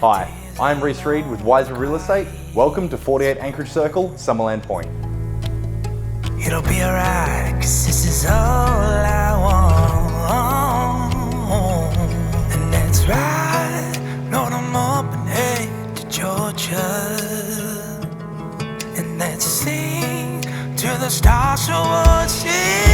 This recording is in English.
Hi, I'm Reece Reed with Wiseberry Real Estate. Welcome to 48 Anchorage Circle, Summerland Point. It'll be alright, 'cause this is all I want. And that's right, Lord, I'm up and head to Georgia. And let's sing to the stars so we'll see.